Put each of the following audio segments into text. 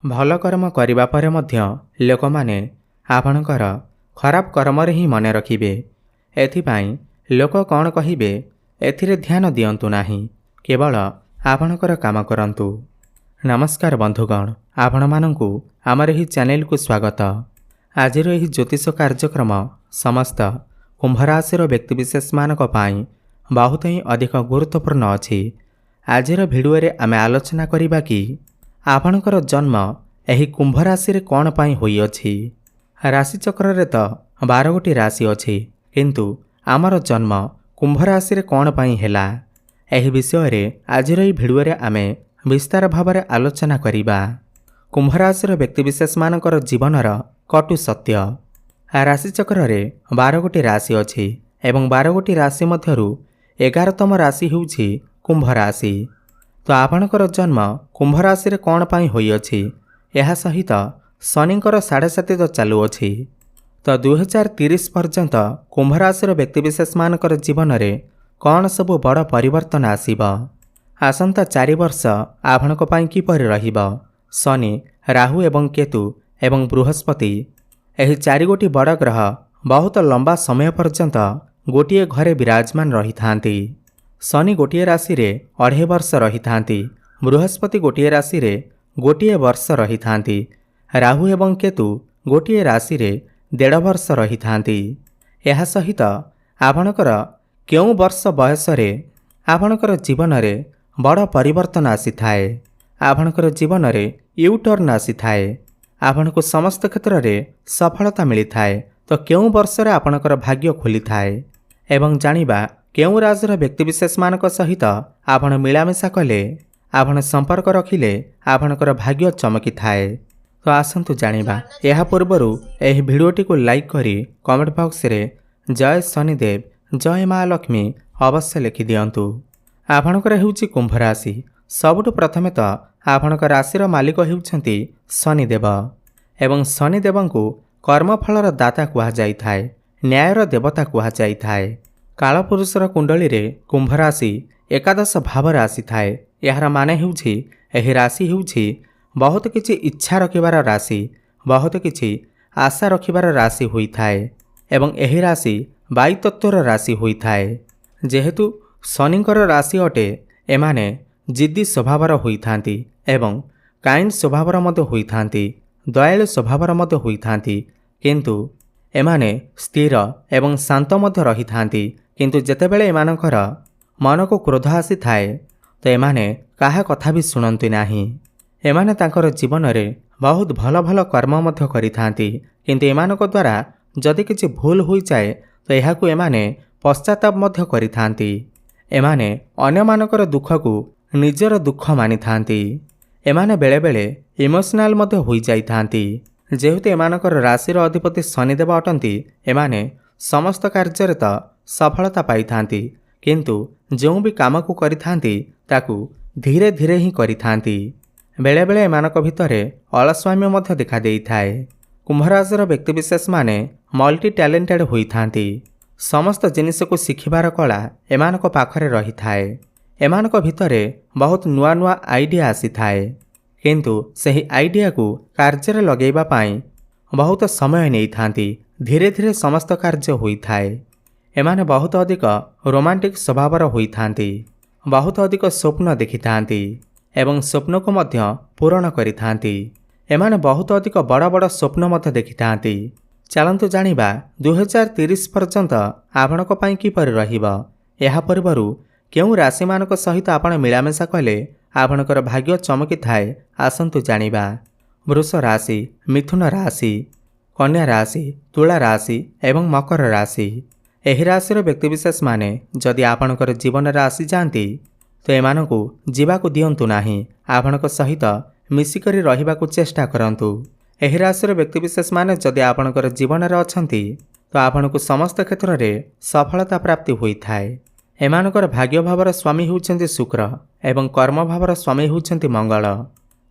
ଭଲ କର୍ମ କରିବା ପରେ ମଧ୍ୟ ଲୋକମାନେ ଆପଣଙ୍କର ଖରାପ କର୍ମରେ ହିଁ ମନେ ରଖିବେ। ଏଥିପାଇଁ ଲୋକ କ'ଣ କହିବେ ଏଥିରେ ଧ୍ୟାନ ଦିଅନ୍ତୁ ନାହିଁ, କେବଳ ଆପଣଙ୍କର କାମ କରନ୍ତୁ। ନମସ୍କାର ବନ୍ଧୁଗଣ, ଆପଣମାନଙ୍କୁ ଆମର ଏହି ଚ୍ୟାନେଲକୁ ସ୍ୱାଗତ। ଆଜିର ଏହି ଜ୍ୟୋତିଷ କାର୍ଯ୍ୟକ୍ରମ ସମସ୍ତ କୁମ୍ଭ ରାଶିର ବ୍ୟକ୍ତିବିଶେଷମାନଙ୍କ ପାଇଁ ବହୁତ ହିଁ ଅଧିକ ଗୁରୁତ୍ୱପୂର୍ଣ୍ଣ ଅଛି। ଆଜିର ଭିଡ଼ିଓରେ ଆମେ ଆଲୋଚନା କରିବା କି ଆପଣଙ୍କର ଜନ୍ମ ଏହି କୁମ୍ଭ ରାଶିରେ କ'ଣ ପାଇଁ ହୋଇଅଛି। ରାଶିଚକ୍ରରେ ତ 12ଗୋଟି ରାଶି ଅଛି, କିନ୍ତୁ ଆମର ଜନ୍ମ କୁମ୍ଭ ରାଶିରେ କ'ଣ ପାଇଁ ହେଲା, ଏହି ବିଷୟରେ ଆଜିର ଏହି ଭିଡ଼ିଓରେ ଆମେ ବିସ୍ତାର ଭାବରେ ଆଲୋଚନା କରିବା। କୁମ୍ଭ ରାଶିର ବ୍ୟକ୍ତିବିଶେଷମାନଙ୍କର ଜୀବନର କଟୁ ସତ୍ୟ। ରାଶିଚକ୍ରରେ 12ଗୋଟି ରାଶି ଅଛି ଏବଂ 12ଗୋଟି ରାଶି ମଧ୍ୟରୁ 11ତମ ରାଶି ହେଉଛି କୁମ୍ଭ ରାଶି। ତ ଆପଣଙ୍କର ଜନ୍ମ କୁମ୍ଭ ରାଶିରେ କ'ଣ ପାଇଁ ହୋଇଅଛି, ଏହା ସହିତ ଶନିଙ୍କର 7.5 ଚାଲୁଅଛି। ତ 2030 ପର୍ଯ୍ୟନ୍ତ କୁମ୍ଭ ରାଶିର ବ୍ୟକ୍ତିବିଶେଷମାନଙ୍କର ଜୀବନରେ କ'ଣ ସବୁ ବଡ଼ ପରିବର୍ତ୍ତନ ଆସିବ, ଆସନ୍ତା 4 ବର୍ଷ ଆପଣଙ୍କ ପାଇଁ କିପରି ରହିବ। ଶନି, ରାହୁ ଏବଂ କେତୁ ଏବଂ ବୃହସ୍ପତି ଏହି 4ଗୋଟି ବଡ଼ ଗ୍ରହ ବହୁତ ଲମ୍ବା ସମୟ ପର୍ଯ୍ୟନ୍ତ ଗୋଟିଏ ଘରେ ବିରାଜମାନ ରହିଥାନ୍ତି। ଶନି ଗୋଟିଏ ରାଶିରେ 2.5 ବର୍ଷ ରହିଥାନ୍ତି, ବୃହସ୍ପତି ଗୋଟିଏ ରାଶିରେ 1 ବର୍ଷ ରହିଥାନ୍ତି, ରାହୁ ଏବଂ କେତୁ ଗୋଟିଏ ରାଶିରେ 1.5 ବର୍ଷ ରହିଥାନ୍ତି। ଏହା ସହିତ ଆପଣଙ୍କର କେଉଁ ବର୍ଷ ବୟସରେ ଆପଣଙ୍କର ଜୀବନରେ ବଡ଼ ପରିବର୍ତ୍ତନ ଆସିଥାଏ, ଆପଣଙ୍କର ଜୀବନରେ ୟୁଟର୍ନ ଆସିଥାଏ, ଆପଣଙ୍କୁ ସମସ୍ତ କ୍ଷେତ୍ରରେ ସଫଳତା ମିଳିଥାଏ, ତ କେଉଁ ବର୍ଷରେ ଆପଣଙ୍କର ଭାଗ୍ୟ ଖୋଲିଥାଏ ଏବଂ ଜାଣିବା କେଉଁ ରାଶିର ବ୍ୟକ୍ତିବିଶେଷମାନଙ୍କ ସହିତ ଆପଣ ମିଳାମିଶା କଲେ, ଆପଣ ସମ୍ପର୍କ ରଖିଲେ ଆପଣଙ୍କର ଭାଗ୍ୟ ଚମକିଥାଏ। ତ ଆସନ୍ତୁ ଜାଣିବା। ଏହା ପୂର୍ବରୁ ଏହି ଭିଡ଼ିଓଟିକୁ ଲାଇକ୍ କରି କମେଣ୍ଟ ବକ୍ସରେ ଜୟ ଶନିଦେବ, ଜୟ ମା ଲକ୍ଷ୍ମୀ ଅବଶ୍ୟ ଲେଖିଦିଅନ୍ତୁ। ଆପଣଙ୍କର ହେଉଛି କୁମ୍ଭ ରାଶି। ସବୁଠୁ ପ୍ରଥମେ ତ ଆପଣଙ୍କ ରାଶିର ମାଲିକ ହେଉଛନ୍ତି ଶନିଦେବ ଏବଂ ଶନିଦେବଙ୍କୁ କର୍ମଫଳର ଦାତା କୁହାଯାଇଥାଏ, ନ୍ୟାୟର ଦେବତା କୁହାଯାଇଥାଏ। କାଳପୁରୁଷର କୁଣ୍ଡଳୀରେ କୁମ୍ଭ ରାଶି ଏକାଦଶ ଭାବରେ ଆସିଥାଏ। ଏହାର ମାନେ ହେଉଛି ଏହି ରାଶି ହେଉଛି ବହୁତ କିଛି ଇଚ୍ଛା ରଖିବାର ରାଶି, ବହୁତ କିଛି ଆଶା ରଖିବାର ରାଶି ହୋଇଥାଏ ଏବଂ ଏହି ରାଶି ବାୟୁତତ୍ତ୍ୱର ରାଶି ହୋଇଥାଏ। ଯେହେତୁ ଶନିଙ୍କର ରାଶି ଅଟେ, ଏମାନେ ଜିଦ୍ଦି ସ୍ୱଭାବର ହୋଇଥାନ୍ତି ଏବଂ କାଇଣ୍ଡ ସ୍ୱଭାବର ମଧ୍ୟ ହୋଇଥାନ୍ତି, ଦୟାଳୁ ସ୍ୱଭାବର ମଧ୍ୟ ହୋଇଥାନ୍ତି, କିନ୍ତୁ ଏମାନେ ସ୍ଥିର ଏବଂ ଶାନ୍ତ ମଧ୍ୟ ରହିଥାନ୍ତି। କିନ୍ତୁ ଯେତେବେଳେ ଏମାନଙ୍କର ମନକୁ କ୍ରୋଧ ଆସିଥାଏ, ତ ଏମାନେ କାହା କଥା ବି ଶୁଣନ୍ତି ନାହିଁ। ଏମାନେ ତାଙ୍କର ଜୀବନରେ ବହୁତ ଭଲ ଭଲ କର୍ମ ମଧ୍ୟ କରିଥାନ୍ତି, କିନ୍ତୁ ଏମାନଙ୍କ ଦ୍ୱାରା ଯଦି କିଛି ଭୁଲ ହୋଇଯାଏ ତ ଏହାକୁ ଏମାନେ ପଶ୍ଚାତାପ ମଧ୍ୟ କରିଥାନ୍ତି। ଏମାନେ ଅନ୍ୟମାନଙ୍କର ଦୁଃଖକୁ ନିଜର ଦୁଃଖ ମାନିଥାନ୍ତି। ଏମାନେ ବେଳେବେଳେ ଇମୋସନାଲ ମଧ୍ୟ ହୋଇଯାଇଥାନ୍ତି। ଯେହେତୁ ଏମାନଙ୍କର ରାଶିର ଅଧିପତି ଶନିଦେବ ଅଟନ୍ତି, ଏମାନେ ସମସ୍ତ କାର୍ଯ୍ୟରେ ତ ସଫଳତା ପାଇଥାନ୍ତି, କିନ୍ତୁ ଯେଉଁ ବି କାମକୁ କରିଥାନ୍ତି ତାକୁ ଧୀରେ ଧୀରେ ହିଁ କରିଥାନ୍ତି। ବେଳେବେଳେ ଏମାନଙ୍କ ଭିତରେ ଅଳସ୍ୱାମ୍ୟ ମଧ୍ୟ ଦେଖାଦେଇଥାଏ। କୁମ୍ଭ ରାଶିର ବ୍ୟକ୍ତିବିଶେଷମାନେ ମଲ୍ଟି ଟ୍ୟାଲେଣ୍ଟେଡ୍ ହୋଇଥାନ୍ତି। ସମସ୍ତ ଜିନିଷକୁ ଶିଖିବାର କଳା ଏମାନଙ୍କ ପାଖରେ ରହିଥାଏ। ଏମାନଙ୍କ ଭିତରେ ବହୁତ ନୂଆ ନୂଆ ଆଇଡ଼ିଆ ଆସିଥାଏ, କିନ୍ତୁ ସେହି ଆଇଡ଼ିଆକୁ କାର୍ଯ୍ୟରେ ଲଗାଇବା ପାଇଁ ବହୁତ ସମୟ ନେଇଥାନ୍ତି। ଧୀରେ ଧୀରେ ସମସ୍ତ କାର୍ଯ୍ୟ ହୋଇଥାଏ। ଏମାନେ ବହୁତ ଅଧିକ ରୋମାଣ୍ଟିକ ସ୍ୱଭାବର ହୋଇଥାନ୍ତି, ବହୁତ ଅଧିକ ସ୍ୱପ୍ନ ଦେଖିଥାନ୍ତି ଏବଂ ସ୍ୱପ୍ନକୁ ମଧ୍ୟ ପୂରଣ କରିଥାନ୍ତି। ଏମାନେ ବହୁତ ଅଧିକ ବଡ଼ ବଡ଼ ସ୍ୱପ୍ନ ମଧ୍ୟ ଦେଖିଥାନ୍ତି। ଚାଲନ୍ତୁ ଜାଣିବା 2030 ପର୍ଯ୍ୟନ୍ତ ଆପଣଙ୍କ ପାଇଁ କିପରି ରହିବ। ଏହା ପୂର୍ବରୁ କେଉଁ ରାଶିମାନଙ୍କ ସହିତ ଆପଣ ମିଳାମିଶା କଲେ ଆପଣଙ୍କର ଭାଗ୍ୟ ଚମକିଥାଏ, ଆସନ୍ତୁ ଜାଣିବା। ବୃଷ ରାଶି, ମିଥୁନ ରାଶି, କନ୍ୟା ରାଶି, ତୁଳା ରାଶି ଏବଂ ମକର ରାଶି। ଏହି ରାଶିର ବ୍ୟକ୍ତିବିଶେଷମାନେ ଯଦି ଆପଣଙ୍କର ଜୀବନରେ ଆସିଯାଆନ୍ତି, ତ ଏମାନଙ୍କୁ ଯିବାକୁ ଦିଅନ୍ତୁ ନାହିଁ। ଆପଣଙ୍କ ସହିତ ମିଶିକରି ରହିବାକୁ ଚେଷ୍ଟା କରନ୍ତୁ। ଏହି ରାଶିର ବ୍ୟକ୍ତିବିଶେଷମାନେ ଯଦି ଆପଣଙ୍କର ଜୀବନରେ ଅଛନ୍ତି, ତ ଆପଣଙ୍କୁ ସମସ୍ତ କ୍ଷେତ୍ରରେ ସଫଳତା ପ୍ରାପ୍ତି ହୋଇଥାଏ। ଏମାନଙ୍କର ଭାଗ୍ୟ ଭାବର ସ୍ୱାମୀ ହେଉଛନ୍ତି ଶୁକ୍ର ଏବଂ କର୍ମ ଭାବର ସ୍ୱାମୀ ହେଉଛନ୍ତି ମଙ୍ଗଳ।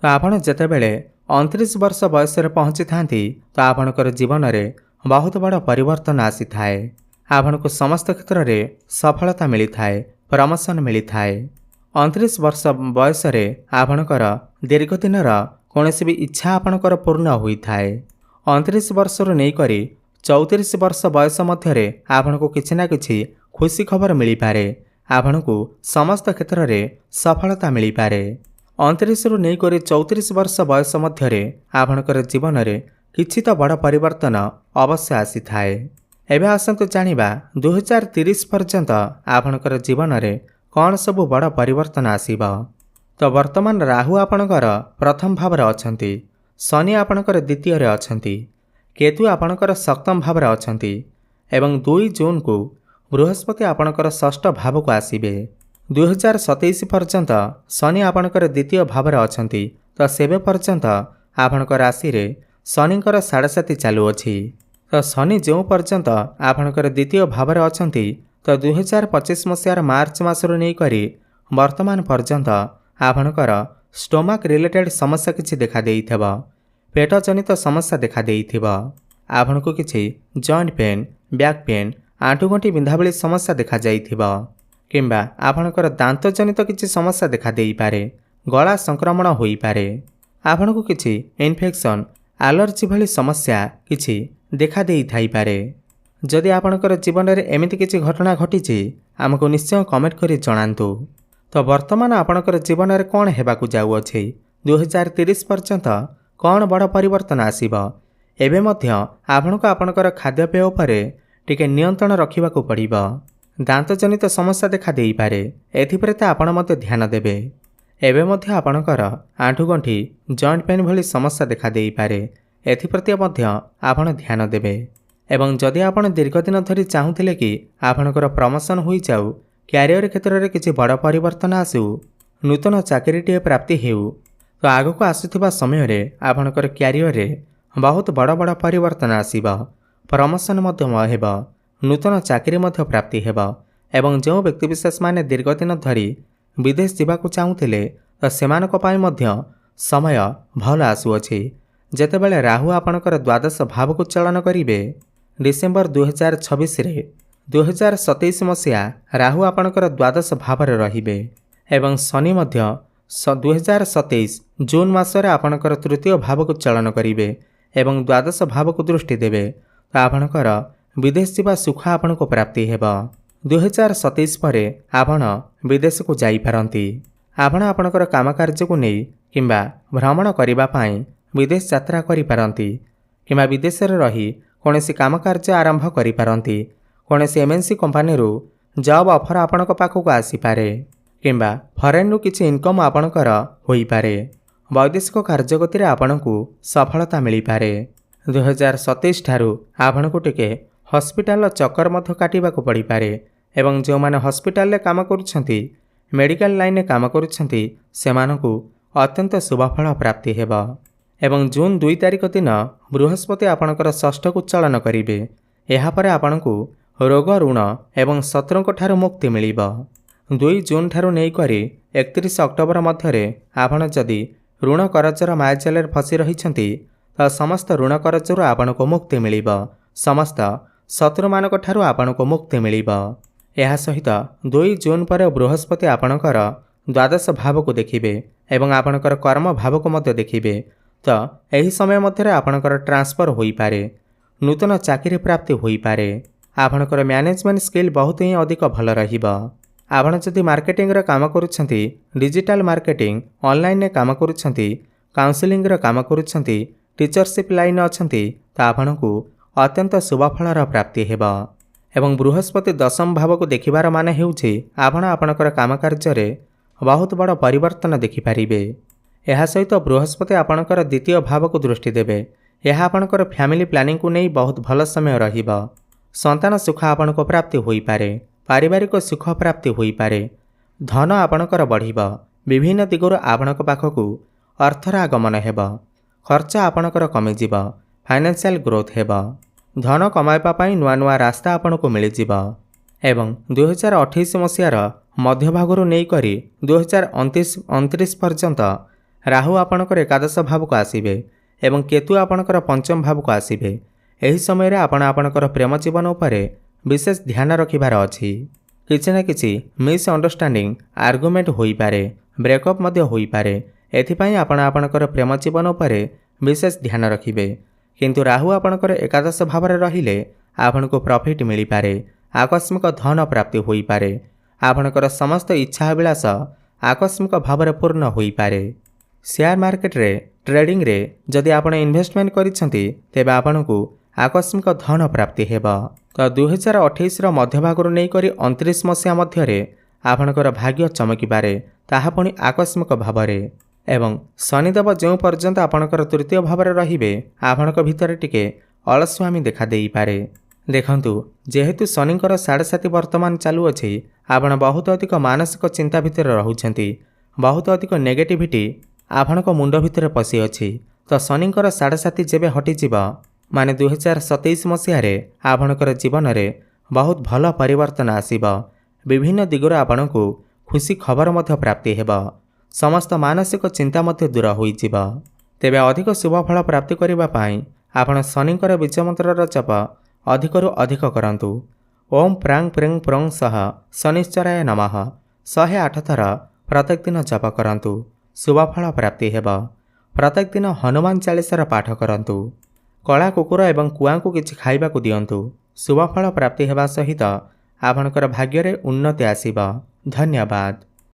ତ ଆପଣ ଯେତେବେଳେ 29 ବର୍ଷ ବୟସରେ ପହଞ୍ଚିଥାନ୍ତି, ତ ଆପଣଙ୍କର ଜୀବନରେ ବହୁତ ବଡ଼ ପରିବର୍ତ୍ତନ ଆସିଥାଏ। ଆପଣଙ୍କୁ ସମସ୍ତ କ୍ଷେତ୍ରରେ ସଫଳତା ମିଳିଥାଏ, ପ୍ରମୋଶନ ମିଳିଥାଏ। 29 वर्ष बयसरे आपणकर दीर्घदिनर कौनसी भी इच्छा आपणकर पूर्ण होता है। 29 वर्ष नहीं करी 34 वर्ष बयस मध्य आपण को किसी ना किसी खुशी खबर मिल पारे। आपण को समस्त क्षेत्र में सफलता मिल पारे। 29 रु नहीं करी 34 वर्ष बयस मध्य आपणकर जीवन में किछि तो बड़ परिवर्तन अवश्य आसी थाए। एबे आसंतु जानिबा 2030 पर्यंत आपणकर जीवन में कौन सब बड़ परिवर्तन आसीबा। तो वर्तमान राहु आपणकर प्रथम भाव में अछंती, शनि आपणकर द्वितीय रे अछंती, केतु आपणकर सप्तम भाव में अछंती एवं 2 जून को बृहस्पति आपणकर षष्ठ भाव को आसीबे। 2027 पर्यंत शनि आपणकर द्वितीय भाव में अछंती। तो सेबे पर्यंत आपणकर राशि रे शनिकर 7.5 चालू अछि। तो शनि जो पर्यंत आपणकर द्वितीय भाव में अछंती तो 2025 मसीहार मार्च मासरू नहीं करी वर्तमान पर्यंत आपणकर स्टोमक रिलेटेड समस्या किछि देखा देइथिबा, पेट जनित समस्या देखा देइथिबा, आपण को किछि जॉइंट पेन, बैक पेन, आंठुगंठी बिंधा भली समस्या देखा जाइथिबा, किंबा आपणकर दांत जनित किछि समस्या देखा देइ पारे, गला संक्रमण होई पारे, आपण को किछि इन्फेक्शन, एलर्जी भली समस्या किछि देखा देइ थाई पारे। जदि आपणकर जीवन में एमिति किछि घटना घटी आमको निश्चय कमेंट करी जणांतु। तो वर्तमान आपणकर जीवन में कौन हेबाकु जाउअछि, 2030 पर्यंत कौन बड़ परिवर्तन आसीबा। एबे मध्य आपणको आपणकर खाद्यपेय उपरे टिके नियंत्रण रखिबाकु पड़िबा। दांत जनित समस्या देखा देइ पारे, एथिप्रति आपण मते ध्यान देबे। एबे मध्य आपणकर आंठुगंठी, जॉइंट पेन भली समस्या देखा देइ पारे, एथिप्रति मध्य आपण ध्यान देबे। एवं जदि आपण दीर्घदिन धरी चाहूथिले कि आपणकर प्रमोशन होई जाऊ, क्यारियर क्षेत्र में किसी बड़ परिवर्तन आसू, नूतन चाकरीटे प्राप्ति हेउ, तो आगक आसुथिबा समय रे आपणकर क्यारियर रे बहुत बड़ बड़ परिवर्तन आसीबा। प्रमोशन मध्य हेबा, नूतन चाकरी मध्य प्राप्ति हेबा। एवं जो व्यक्तिविशेष माने दीर्घदिन धरी विदेश जावाक चाहूथिले तो सेमानक पई मध्य समय भल आसुअछि। जेतेबेले राहु आपणकर द्वादश भाव को चलन करिवे डिसेम्बर 2026 रे 2027 मसीहा राहु आपणकर द्वादश भाव में रहिबे एवं शनि मध्य 2027 जून मासरे आपणकर तृतीय भाव को चलन करिवे एवं द्वादश भाव को दृष्टि देवे। तो आपणकर विदेश जावा सुख आपण को प्राप्ति हेबा। 2027 परे आपण विदेश को जाई पारंती। आपण आपणकर काम कार्य को नहीं किंबा भ्रमण करिबा पाई विदेश यात्रा करि पारंती, किंबा विदेश रे रही कोनोसी काम कार्य आरंभ करि पारंती। कोनोसी एमएनसी कंपनी रू जॉब ऑफर आपणक पाखक आसी पारे, किंबा फॉरेन रू किछि इनकम आपणकर होई पारे। वैदेशिक कार्यगति रे आपणकू सफलता मिली पारे। 2027 ठारू आपणकू टिके हॉस्पिटल चक्कर मध्य काटिबाकू पड़ी पारे एवं जो माने हॉस्पिटल रे काम करूछंती, मेडिकल लाइन रे काम करूछंती, सेमानकू अत्यंत शुभफल प्राप्ति हेबा। एवं जून 2 तारिख दिन बृहस्पति आपणकर षष्ठ को चलन करिवे। एहा परे आपणकू रोग, ऋण एवं शत्रुंक ठारू मुक्ति मिलिबा। 2 जून ठारू नहीं करी 31 अक्टोबर मध्य आपण जदि ऋण करजर मायाजाल फसी रहिछंती तो समस्त ऋण करजर आपणको मुक्ति मिलिबा। समस्त शत्रु मानक ठारू आपणको मुक्ति मिलिबा। एहा सहित 2 जून पर बृहस्पति आपणकर द्वादश भाव को देखिबे एवं आपणकर कर्म भाव को मध्य देखिबे। तो एही समय मध्य आपणकर ट्रांसफर होई पारे, नूतन चाकरी प्राप्ति होई पारे। आपणकर मैनेजमेंट स्किल बहुत ही अधिक भल रहिबा। आपण जदि मार्केटिंग रे काम करूछंती, डिजिटल मार्केटिंग, ऑनलाइन रे काम करूछंती, काउंसलिंग रे काम करूछंती, टीचरशिप लाइन अछंती, तो आपणकू अत्यंत शुभफलर प्राप्ति हेबा। एवं बृहस्पति दशम भाव को देखिबार माने हेउछि आपण आपणकर काम कार्य रे बहुत बड़ परिवर्तन देखि पारिबे। एहा सहित बृहस्पति आपणकर द्वितीय भाव को दृष्टि देवे। यह आपणकर फैमिली प्लानिंग को नहीं बहुत भल समय रहिबा। संतान सुख आपणको प्राप्ति होई पारे, पारिवारिक सुख प्राप्ति होई पारे, धन आपणकर बढ़िबा। विभिन्न दिगरु आपणक पाखकू अर्थर आगमन हेबा, खर्च आपणकर कमिजिबा, फाइनेंशियल ग्रोथ हेबा, धन कमाइबा पई नुआ नुआ रास्ता आपणको मिलिजिबा। एवं 2028 मसीहार मध्य भागरू नहीं करी 2029 पर्यंत राहु आपणकर एकादश भाव को आसीबे एवं केतु आपणकर पंचम भाव को आसीबे। एही समय रे आपण आपणकर प्रेम जीवन उपरे विशेष ध्यान रखिबार अछि। କିଛି ନା କିଛି ମିସ୍ଅଣ୍ଡରଷ୍ଟାଣ୍ଡିଂ ଆର୍ଗୁମେଣ୍ଟ ହୋଇପାରେ, ବ୍ରେକଅପ୍ ମଧ୍ୟ ହୋଇପାରେ। ଏଥିପାଇଁ ଆପଣ ଆପଣଙ୍କର ପ୍ରେମ ଜୀବନ ଉପରେ ବିଶେଷ ଧ୍ୟାନ ରଖିବେ। କିନ୍ତୁ ରାହୁ ଆପଣଙ୍କର ଏକାଦଶ ଭାବରେ ରହିଲେ ଆପଣଙ୍କୁ ପ୍ରଫିଟ୍ ମିଳିପାରେ, ଆକସ୍ମିକ ଧନ ପ୍ରାପ୍ତି ହୋଇପାରେ। ଆପଣଙ୍କର ସମସ୍ତ ଇଚ୍ଛାଭିଳାଷ ଆକସ୍ମିକ ଭାବରେ ପୂର୍ଣ୍ଣ ହୋଇପାରେ। ସେୟାର ମାର୍କେଟରେ ଟ୍ରେଡିଂରେ ଯଦି ଆପଣ ଇନଭେଷ୍ଟମେଣ୍ଟ କରିଛନ୍ତି ତେବେ ଆପଣଙ୍କୁ ଆକସ୍ମିକ ଧନ ପ୍ରାପ୍ତି ହେବ। ତ 2028ର ମଧ୍ୟଭାଗରୁ ନେଇକରି 29 ମସିହା ମଧ୍ୟରେ ଆପଣଙ୍କର ଭାଗ୍ୟ ଚମକିପାରେ, ତାହା ପୁଣି ଆକସ୍ମିକ ଭାବରେ। ଏବଂ ଶନିଦେବ ଯେଉଁ ପର୍ଯ୍ୟନ୍ତ ଆପଣଙ୍କର ତୃତୀୟ ଭାବରେ ରହିବେ ଆପଣଙ୍କ ଭିତରେ ଟିକେ ଅଳସୁଆମୀ ଦେଖାଦେଇପାରେ। ଦେଖନ୍ତୁ, ଯେହେତୁ ଶନିଙ୍କର 7.5 ବର୍ତ୍ତମାନ ଚାଲୁଅଛି, ଆପଣ ବହୁତ ଅଧିକ ମାନସିକ ଚିନ୍ତା ଭିତରେ ରହୁଛନ୍ତି। ବହୁତ ଅଧିକ ନେଗେଟିଭିଟି ଆପଣଙ୍କ ମୁଣ୍ଡ ଭିତରେ ପଶିଅଛି। ତ ଶନିଙ୍କର 7.5 ଯେବେ ହଟିଯିବ, ମାନେ 2027 ମସିହାରେ ଆପଣଙ୍କର ଜୀବନରେ ବହୁତ ଭଲ ପରିବର୍ତ୍ତନ ଆସିବ। ବିଭିନ୍ନ ଦିଗରୁ ଆପଣଙ୍କୁ ଖୁସି ଖବର ମଧ୍ୟ ପ୍ରାପ୍ତି ହେବ। ସମସ୍ତ ମାନସିକ ଚିନ୍ତା ମଧ୍ୟ ଦୂର ହୋଇଯିବ। ତେବେ ଅଧିକ ଶୁଭଫଳ ପ୍ରାପ୍ତି କରିବା ପାଇଁ ଆପଣ ଶନିଙ୍କର ବୀଜମନ୍ତ୍ରର ଜପ ଅଧିକରୁ ଅଧିକ କରନ୍ତୁ। ଓମ୍ ପ୍ରାଂ ପ୍ରିଂ ପ୍ରଂ ସହ ଶନିଶ୍ଚରାୟ ନମଃ 108 ଥର ପ୍ରତ୍ୟେକ ଦିନ ଜପ କରନ୍ତୁ। ଶୁଭଫଳ ପ୍ରାପ୍ତି ହେବ। ପ୍ରତ୍ୟେକ ଦିନ ହନୁମାନ ଚାଳିଶାର ପାଠ କରନ୍ତୁ। କଳା କୁକୁର ଏବଂ କୁଆଙ୍କୁ କିଛି ଖାଇବାକୁ ଦିଅନ୍ତୁ। ଶୁଭଫଳ ପ୍ରାପ୍ତି ହେବା ସହିତ ଆପଣଙ୍କର ଭାଗ୍ୟରେ ଉନ୍ନତି ଆସିବ। ଧନ୍ୟବାଦ।